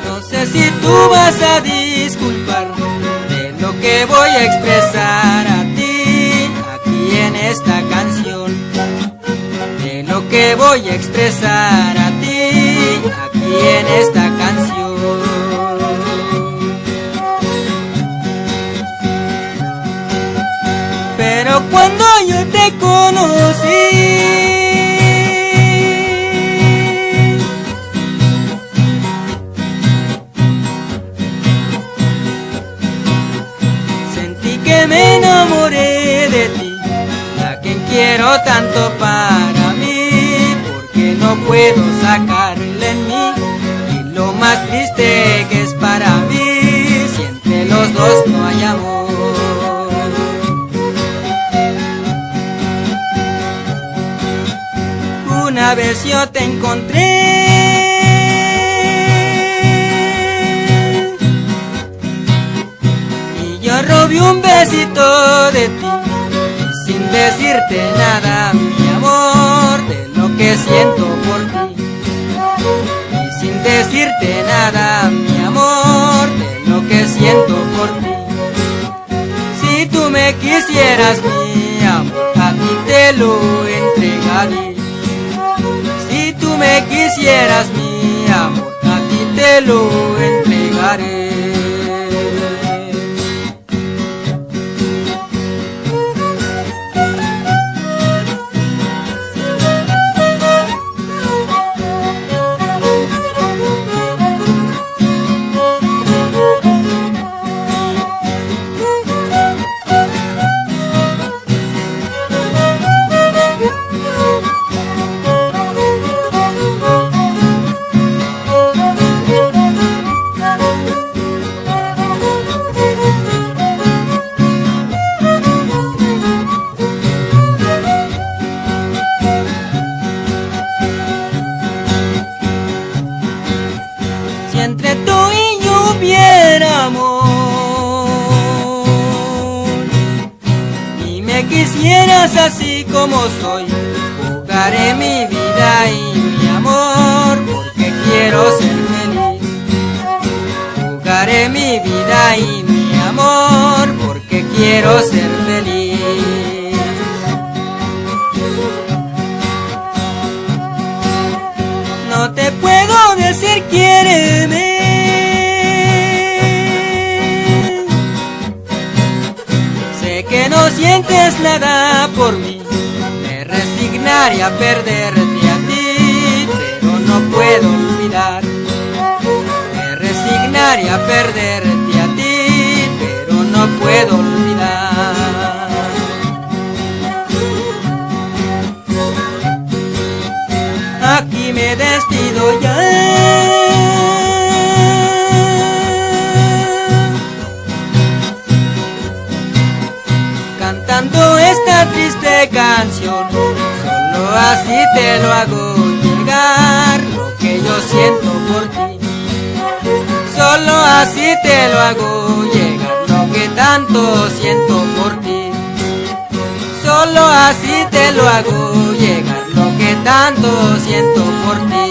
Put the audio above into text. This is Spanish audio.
No sé si tú vas a disculpar de lo que voy a expresar a ti aquí en esta canción, de lo que voy a expresar a ti aquí en esta canción. Pero cuando yo te conocí, sentí que me enamoré de ti, a quien quiero tanto para mí, porque no puedo sacarle en mí, y lo más triste que es para mí, si entre los dos no hay amor. Una vez yo te encontré y yo robé un besito de ti, sin decirte nada, mi amor, de lo que siento por ti. Y sin decirte nada, mi amor, de lo que siento por ti. Si tú me quisieras, mi amor, a ti te lo entregaré. Si tú me quisieras, mi amor, a ti te lo entregaré. Si entre tú y yo hubiera amor y me quisieras así como soy, jugaré mi vida y mi amor porque quiero ser feliz. Jugaré mi vida y mi amor porque quiero ser feliz. No te puedo decir quiéreme, sé que no sientes nada por mí, me resignaría a perderte a ti, pero no puedo olvidar. Me resignaría a perderte a ti, pero no puedo olvidar. Aquí me despido ya, cantando esta triste canción. Solo así te lo hago llegar, lo que yo siento por ti. Solo así te lo hago llegar, lo que tanto siento por ti. Solo así te lo hago llegar, lo que tanto siento por ti.